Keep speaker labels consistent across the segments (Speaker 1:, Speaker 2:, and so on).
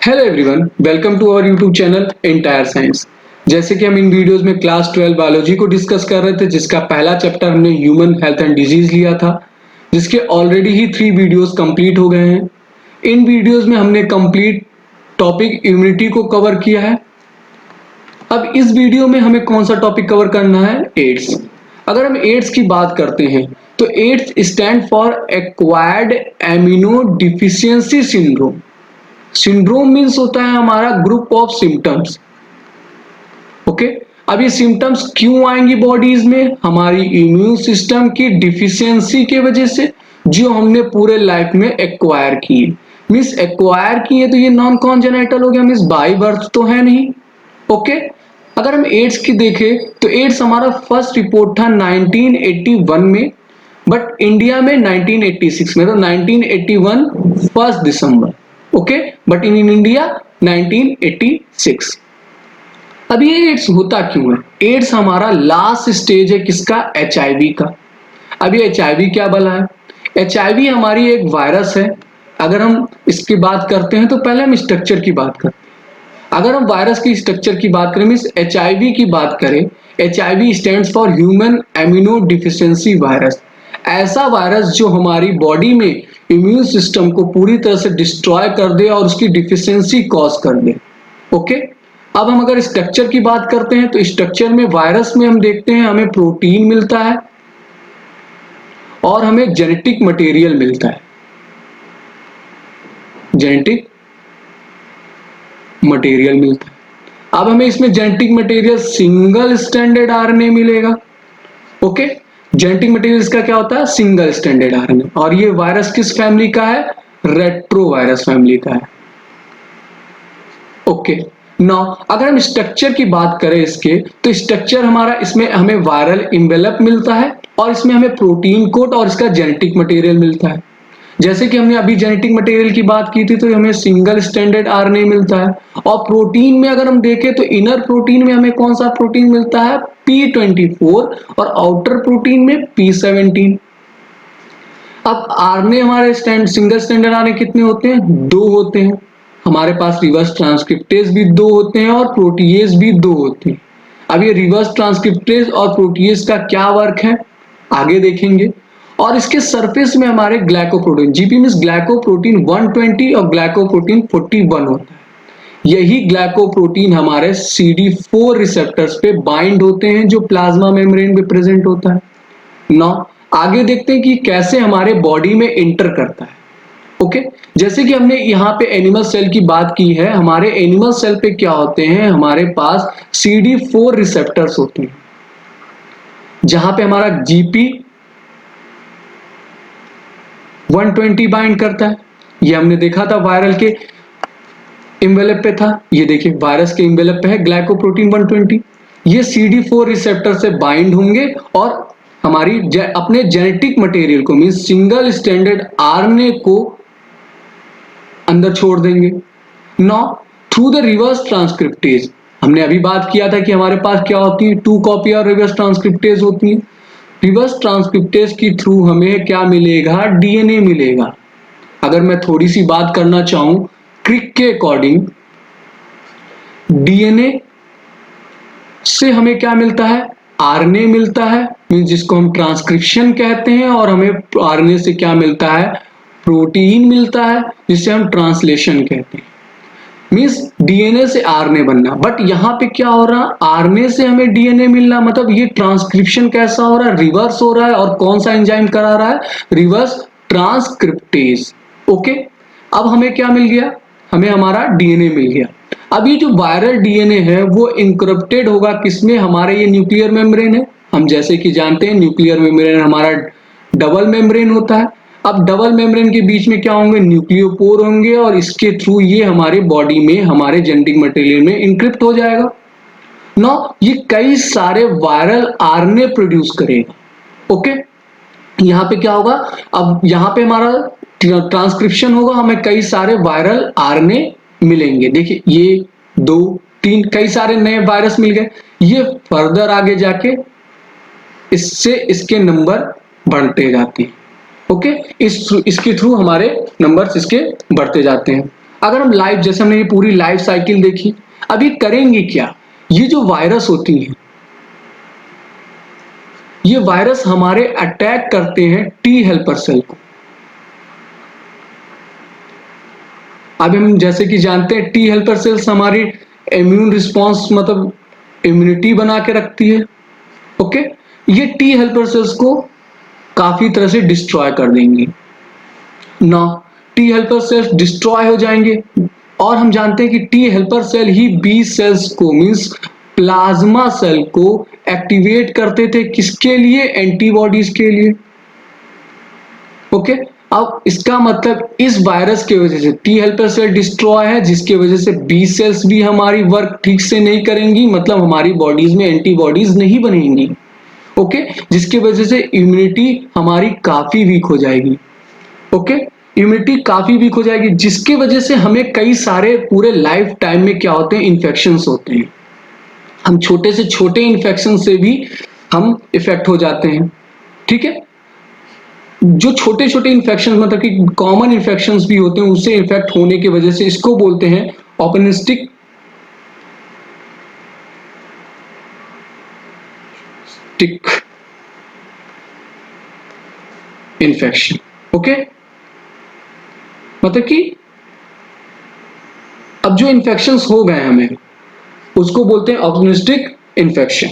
Speaker 1: Hello everyone, welcome to our YouTube channel entire science. जैसे कि हम इन वीडियोस में क्लास 12 बायोलॉजी को डिस्कस कर रहे थे, जिसका पहला चैप्टर हमने ह्यूमन हेल्थ एंड डिजीज लिया था, जिसके ऑलरेडी ही 3 वीडियोस कंप्लीट हो गए हैं। इन वीडियोस में हमने कंप्लीट टॉपिक इम्यूनिटी को कवर किया है। अब इस वीडियो में हमें कौन सा टॉपिक कवर करना है? एड्स। अगर हम एड्स की बात करते हैं तो AIDS stand for acquired amino deficiency syndrome. Syndrome means होता है हमारा ग्रुप ऑफ सिम्टम्स। ओके, अब ये सिम्टम्स क्यों आएंगी बॉडीज में? हमारी इम्यून सिस्टम की डिफिशियंसी के वजह से, जो हमने पूरे लाइफ में एक्वायर की है। मीन्स एक्वायर की है तो ये नॉन कॉन्जेनाइटल हो गया, मीन्स बाई बर्थ तो है नहीं। ओके, अगर हम एड्स की देखें तो एड्स हमारा फर्स्ट रिपोर्ट था 1981 में, बट इंडिया में 1986 में, तो 1981 1 दिसंबर। Okay, but in India 1986। अब ये एड्स होता क्यों है? एड्स हमारा लास्ट स्टेज है किसका? HIV का। अब ये HIV क्या भला है? HIV हमारी एक वायरस है। अगर हम इसकी बात करते हैं तो पहले हम स्ट्रक्चर की बात करते हैं। अगर हम वायरस की स्ट्रक्चर की बात करें, मीन्स HIV की बात करें, HIV stands for human immuno deficiency virus. ऐसा वायरस जो हमारी बॉडी में इम्यून सिस्टम को पूरी तरह से डिस्ट्रॉय कर दे और उसकी डिफिशियंसी कॉज कर दे। ओके, अब हम अगर स्ट्रक्चर की बात करते हैं तो स्ट्रक्चर में वायरस में हम देखते हैं हमें प्रोटीन मिलता है और हमें जेनेटिक मटेरियल मिलता है। जेनेटिक मटेरियल मिलता है। अब हमें इसमें genetic material single standard RNA मिलेगा। ओके, जेनेटिक मटेरियल का क्या होता है? Single standard RNA। और ये वायरस किस फैमिली का है? रेट्रोवायरस फैमिली का है। ओके, नाउ अगर हम स्ट्रक्चर की बात करें इसके, तो स्ट्रक्चर हमारा, इसमें हमें वायरल इन्वेलप मिलता है और इसमें हमें प्रोटीन कोट और इसका जेनेटिक मटेरियल मिलता है। जैसे कि हमने अभी जेनेटिक मटेरियल की बात की थी तो हमें सिंगल स्टैंडर्ड RNA मिलता है। और प्रोटीन में अगर हम देखें तो इनर प्रोटीन में हमें कौन सा प्रोटीन मिलता है? P24 और आउटर प्रोटीन में P17। अब RNA हमारे सिंगल स्टैंडर्ड RNA कितने होते हैं? 2 होते हैं। हमारे पास रिवर्स ट्रांसक्रिप्टेज भी 2 होते हैं और प्रोटीएज भी 2 होते हैं। अब ये रिवर्स ट्रांसक्रिप्टेज और प्रोटीएज का क्या वर्क है आगे देखेंगे। और इसके सरफेस में हमारे ग्लाइकोप्रोटीन, जीपी मींस ग्लाइकोप्रोटीन 120 और ग्लाइकोप्रोटीन 41 होता है। यही ग्लाइकोप्रोटीन हमारे CD4 रिसेप्टर्स पे बाइंड होते हैं, जो प्लाज्मा मेम्ब्रेन पे प्रेजेंट होता है। नाउ आगे देखते हैं कि कैसे हमारे बॉडी में इंटर करता है। ओके, जैसे कि हमने यहाँ पे एनिमल सेल की बात की है, हमारे एनिमल सेल पे क्या होते हैं? हमारे पास CD4 रिसेप्टर्स होते हैं, जहां पे हमारा GP 120 बाइंड करता है। ये हमने देखा था वायरल के इन्वेलप पे था। ये देखिए वायरस के इन्वेलप पे है ग्लाइकोप्रोटीन 120। ये CD4 रिसेप्टर से बाइंड होंगे और हमारी अपने जेनेटिक मटेरियल को, मीन सिंगल स्टैंडर्ड RNA को अंदर छोड़ देंगे। Now through the reverse transcriptase, हमने अभी बात किया था कि हमारे पास क्या होती है? 2 कॉपी और रिवर्स ट्रांसक्रिप्टेज होती है। रिवर्स ट्रांसक्रिप्टेज की थ्रू हमें क्या मिलेगा? DNA मिलेगा। अगर मैं थोड़ी सी बात करना चाहूं क्रिक के अकॉर्डिंग, DNA से हमें क्या मिलता है? RNA मिलता है, मींस जिसको हम ट्रांसक्रिप्शन कहते हैं, और हमें RNA से क्या मिलता है? प्रोटीन मिलता है, जिसे हम ट्रांसलेशन कहते हैं। मींस DNA से RNA बनना। बट यहां पे क्या हो रहा? RNA से हमें DNA मिलना, मतलब ये ट्रांसक्रिप्शन कैसा हो रहा है? रिवर्स हो रहा है। और कौन सा एंजाइम करा रहा है? Reverse transcriptase. ओके, अब हमें क्या मिल गया? हमें हमारा DNA मिल गया। अब ये जो वायरल DNA है वो इंक्रिप्टेड होगा किसमें? हमारे ये न्यूक्लियर मेम्ब्रेन है। हम जैसे कि जानते हैं न्यूक्लियर मेम्ब्रेन हमारा डबल मेम्ब्रेन होता है। अब डबल मेम्ब्रेन के बीच में क्या होंगे? न्यूक्लियोपोर होंगे, और इसके थ्रू ये हमारे बॉडी में, हमारे जेनेटिक मटेरियल में इंक्रिप्ट हो जाएगा। नाउ ये कई सारे वायरल RNA प्रोड्यूस करेगा। ओके, यहाँ पे क्या होगा? अब यहाँ पे हमारा ट्रांसक्रिप्शन होगा, हमें कई सारे वायरल RNA मिलेंगे। देखिए ये 2 3 कई सारे नए वायरस मिल गए। ये फर्दर आगे जाके इससे इसके नंबर बढ़ते जाते हैं। ओके, इसके थ्रू हमारे नंबर्स इसके बढ़ते जाते हैं। अगर हम लाइफ, जैसे हमने ये पूरी लाइफ साइकिल देखी, अब ये करेंगे क्या? ये जो वायरस होती हैं, ये वायरस हमारे अटैक करते हैं टी हेल्पर सेल को। अब हम जैसे कि जानते हैं टी हेल्पर सेल्स हमारी इम्यून रिस्पॉन्स मतलब इम्यूनिटी बना के रखती है। ओके, ये टी हेल्पर सेल्स को काफी तरह से डिस्ट्रॉय कर देंगे ना। टी हेल्पर सेल्स डिस्ट्रॉय हो जाएंगे और हम जानते हैं कि टी हेल्पर सेल ही बी सेल्स को मींस प्लाज्मा सेल को एक्टिवेट करते थे। किसके लिए? एंटीबॉडीज के लिए। ओके, अब इसका मतलब इस वायरस की वजह से टी हेल्पर सेल डिस्ट्रॉय है, जिसकी वजह से बी सेल्स भी हमारी वर्क ठीक से नहीं करेंगी, मतलब हमारी बॉडीज में एंटीबॉडीज नहीं बनेंगी। ओके, जिसकी वजह से इम्यूनिटी हमारी काफी वीक हो जाएगी। ओके, इम्यूनिटी काफी वीक हो जाएगी, जिसकी वजह से हमें कई सारे पूरे लाइफ टाइम में क्या होते हैं, इन्फेक्शंस होते हैं। हम छोटे से छोटे इन्फेक्शन से भी हम इफेक्ट हो जाते हैं। ठीक है, जो छोटे छोटे इन्फेक्शन मतलब कि कॉमन इन्फेक्शंस भी होते हैं, उससे इफेक्ट होने की वजह से इसको बोलते हैं ऑर्गेनिस्टिक इन्फेक्शन। ओके, मतलब कि अब जो इन्फेक्शंस हो गए हमें उसको बोलते हैं ऑर्गेनिस्टिक इन्फेक्शन।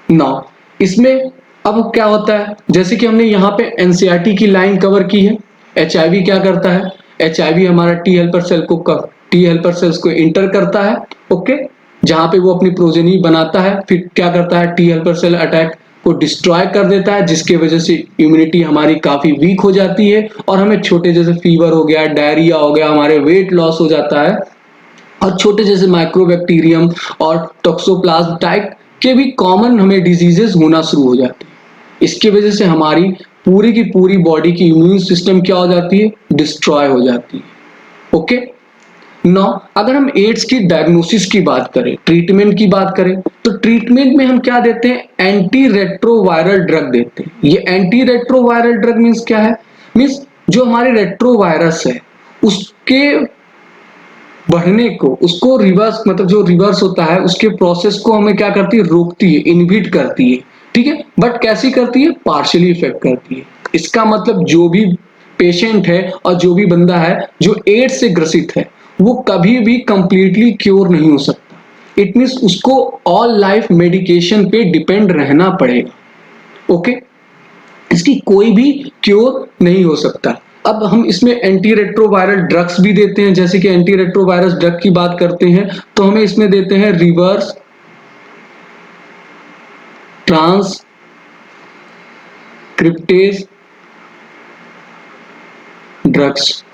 Speaker 1: नाउ इसमें अब क्या होता है, जैसे कि हमने यहाँ पे एनसीईआरटी की लाइन कवर की है। एचआईवी क्या करता है? एचआईवी हमारा टी हेल्पर सेल्स को इंटर करता है। ओके, जहां पे वो अपनी प्रोजेनी बनाता है, फिर क्या करता है, टी हेल्पर सेल अटैक को डिस्ट्रॉय कर देता है, जिसकी वजह से इम्यूनिटी हमारी काफी वीक हो जाती है और हमें छोटे जैसे फीवर हो गया, डायरिया हो गया, हमारे वेट लॉस हो जाता है और छोटे जैसे माइक्रोबैक्टीरियम और टॉक्सोप्लाज्म टाइप के भी कॉमन हमें डिजीजेस होना शुरू हो जाते हैं। इसकी वजह से हमारी पूरी की पूरी बॉडी की इम्यून सिस्टम क्या हो जाती है, डिस्ट्रॉय हो जाती है। ओके, नाउ अगर हम एड्स की डायग्नोसिस की बात करें, ट्रीटमेंट की बात करें, तो ट्रीटमेंट में हम क्या देते हैं, एंटी रेट्रोवायरल ड्रग देते हैं। ये एंटी रेट्रोवायरल ड्रग मीन्स क्या है, मीन्स जो हमारे रेट्रोवायरस है उसके बढ़ने को, उसको रिवर्स मतलब जो रिवर्स होता है उसके प्रोसेस को हमें क्या करती है, रोकती है, इनहिबिट करती है। ठीक है, बट कैसी करती है, पार्शियली इफेक्ट करती है। इसका मतलब जो भी पेशेंट है और जो भी बंदा है जो एड्स से ग्रसित है, वो कभी भी कंप्लीटली क्योर नहीं हो सकता। इट मीन्स उसको ऑल लाइफ मेडिकेशन पे डिपेंड रहना पड़ेगा। ओके, इसकी कोई भी क्योर नहीं हो सकता। अब हम इसमें एंटी रेट्रोवायरल ड्रग्स भी देते हैं। जैसे कि एंटी रेट्रोवायरस ड्रग की बात करते हैं तो हमें इसमें देते हैं reverse transcriptase drugs.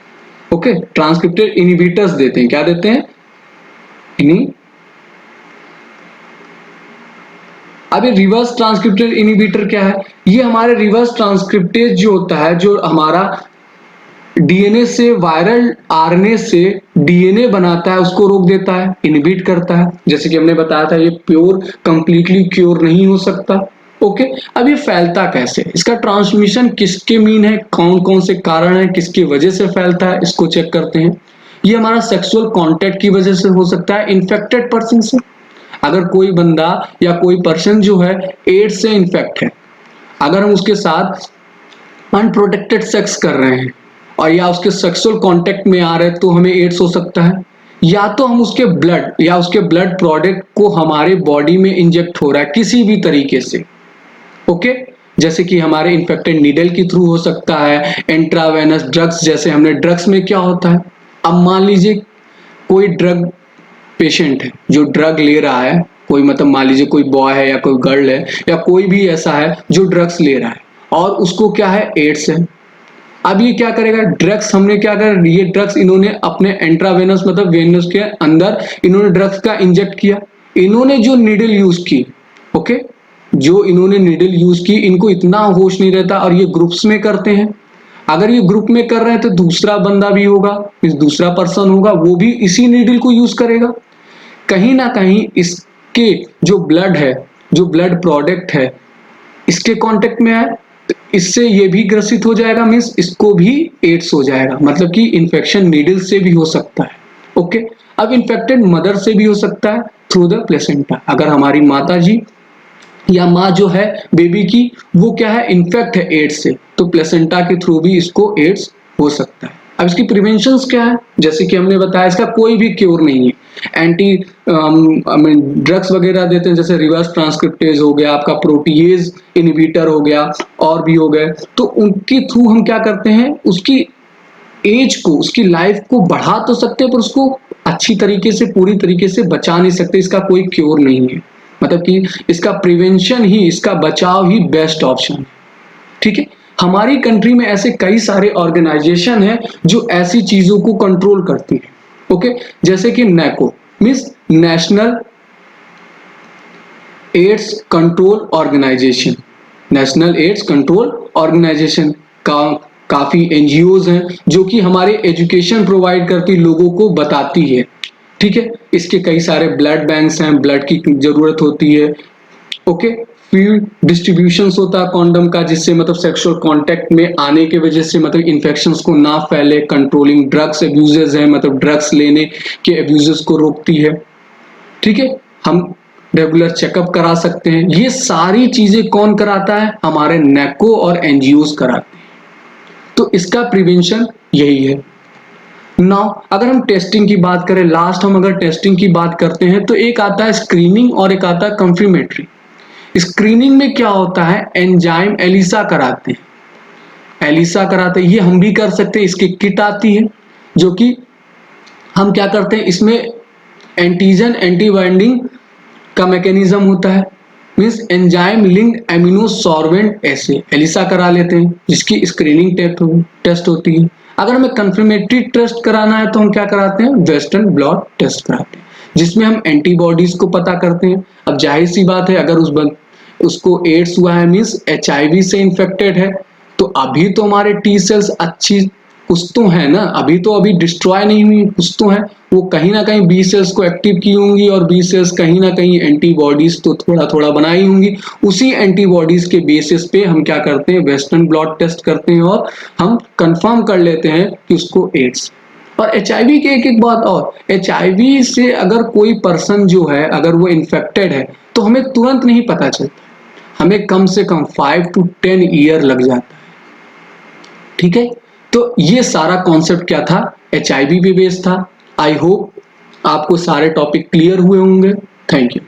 Speaker 1: Okay, transcriptase inhibitors देते हैं। क्या देते हैं? अब ये रिवर्स ट्रांसक्रिप्टेज इनहिबिटर क्या है? ये हमारे रिवर्स ट्रांसक्रिप्टेज जो होता है, जो हमारा डीएनए से वायरल आरएनए से डीएनए बनाता है, उसको रोक देता है, इनहिबिट करता है। जैसे कि हमने बताया था, ये प्योर कंप्लीटली क्योर नहीं हो सकता। ओके, अब ये फैलता कैसे, इसका ट्रांसमिशन किसके मीन है, कौन कौन से कारण है, किसकी वजह से फैलता है, इसको चेक करते हैं। ये हमारा सेक्सुअल कांटेक्ट की वजह से हो सकता है, इन्फेक्टेड पर्सन से। अगर कोई बंदा या कोई पर्सन जो है एड्स से इन्फेक्ट है, अगर हम उसके साथ अनप्रोटेक्टेड सेक्स कर रहे हैं और या उसके सेक्सुअल कांटेक्ट में आ रहे हैं, तो हमें एड्स हो सकता है। या तो हम उसके ब्लड या उसके ब्लड प्रोडक्ट को हमारे बॉडी में इंजेक्ट हो रहा है किसी भी तरीके से। ओके, जैसे कि हमारे इन्फेक्टेड नीडल के थ्रू हो सकता है, इंट्रावेनस ड्रग्स, जैसे हमने ड्रग्स में क्या होता है, अब मान लीजिए कोई ड्रग पेशेंट है जो ड्रग ले रहा है, कोई मतलब मान लीजिए कोई बॉय है या कोई गर्ल है या कोई भी ऐसा है जो ड्रग्स ले रहा है और उसको क्या है, एड्स है। अब ये क्या करेगा, ड्रग्स हमने क्या कर, ये ड्रग्स इन्होंने अपने इंट्रावेनस मतलब वेनस के अंदर इन्होंने ड्रग्स का इंजेक्ट किया। इन्होंने जो नीडल यूज की, ओके, जो इन्होंने नीडल यूज की, इनको इतना होश नहीं रहता और ये ग्रुप्स में करते हैं। अगर ये ग्रुप में कर रहे हैं तो दूसरा बंदा भी होगा, दूसरा पर्सन होगा, वो भी इसी नीडल को यूज करेगा। कहीं ना कहीं इसके जो ब्लड है, जो ब्लड प्रोडक्ट है, इसके कांटेक्ट में है, इससे ये भी ग्रसित हो जाएगा, मीन्स इसको भी एड्स हो जाएगा। मतलब कि इन्फेक्शन नीडल से भी हो सकता है। ओके, अब इन्फेक्टेड मदर से भी हो सकता है थ्रू द प्लेसेंटा। अगर हमारी माता जी या माँ जो है बेबी की वो क्या है इन्फेक्ट है एड्स से, तो प्लेसेंटा के थ्रू भी इसको एड्स हो सकता है। अब इसकी प्रिवेंशन क्या है, जैसे कि हमने बताया इसका कोई भी क्योर नहीं है। एंटी ड्रग्स वगैरह देते हैं, जैसे रिवर्स ट्रांसक्रिप्टेज हो गया, आपका प्रोटीएज इनहिबिटर हो गया, और भी हो गए, तो उनके थ्रू हम क्या करते हैं उसकी एज को, उसकी लाइफ को बढ़ा तो सकते हैं पर उसको अच्छी तरीके से पूरी तरीके से बचा नहीं सकते। इसका कोई क्योर नहीं है, मतलब कि इसका प्रिवेंशन ही, इसका बचाव ही बेस्ट ऑप्शन है। ठीक है, हमारी कंट्री में ऐसे कई सारे ऑर्गेनाइजेशन हैं जो ऐसी चीजों को कंट्रोल करती हैं। ओके, जैसे कि NACO means national AIDS control organization, national AIDS control organization का काफी एनजीओज हैं जो कि हमारे एजुकेशन प्रोवाइड करती लोगों को बताती है। ठीक है, इसके कई सारे ब्लड बैंक्स हैं, ब्लड की जरूरत होती है। ओके, फ्री डिस्ट्रीब्यूशन होता है कॉन्डम का, जिससे मतलब सेक्सुअल कांटेक्ट में आने के वजह से मतलब इन्फेक्शंस को ना फैले। कंट्रोलिंग ड्रग्स एब्यूजेस है, मतलब ड्रग्स लेने के एब्यूजेस को रोकती है। ठीक है, हम रेगुलर चेकअप करा सकते हैं। ये सारी चीजें कौन कराता है, हमारे नेको और एनजीओज कराते हैं। तो इसका प्रिवेंशन यही है। नाउ अगर हम टेस्टिंग की बात करें, लास्ट हम अगर टेस्टिंग की बात करते हैं तो एक आता है स्क्रीनिंग और एक आता है कंफर्मेटरी। स्क्रीनिंग में क्या होता है, एंजाइम एलिसा कराते हैं, एलिसा कराते हैं, ये हम भी कर सकते हैं। इसकी किट आती है जो कि हम क्या करते हैं, इसमें एंटीजन एंटी बाइंडिंग का मैकेनिज्म होता है, means enzyme linked amino sorbent ऐसे एलिसा करा लेते हैं, जिसकी स्क्रीनिंग टेस्ट होती है। अगर हमें कंफर्मेटरी टेस्ट कराना है तो हम क्या कराते हैं, वेस्टर्न ब्लॉट टेस्ट कराते हैं, जिसमें हम एंटीबॉडीज को पता करते हैं। अब जाहिर सी बात है, अगर उसको एड्स हुआ है मींस HIV से इन्फेक्टेड है, तो अभी तो हमारे टी सेल्स अच्छी कुछ तो है ना, अभी डिस्ट्रॉय नहीं हुई, कुछ तो है, वो कहीं ना कहीं बी सेल्स को एक्टिव की होंगी और बी सेल्स कहीं ना कहीं एंटीबॉडीज तो थोड़ा थोड़ा बनाई होंगी। उसी एंटीबॉडीज के बेसिस पे हम क्या करते हैं, वेस्टर्न ब्लॉट टेस्ट करते हैं और हम कंफर्म कर लेते हैं कि उसको एड्स। और HIV की एक बात और, HIV से अगर कोई पर्सन जो है अगर वो इन्फेक्टेड है तो हमें तुरंत नहीं पता चलता, हमें कम से कम 5 to 10 ईयर लग जाता है। ठीक है, तो ये सारा कॉन्सेप्ट क्या था, HIV पे बेस्ड था। आई होप आपको सारे टॉपिक क्लियर हुए होंगे। Thank you.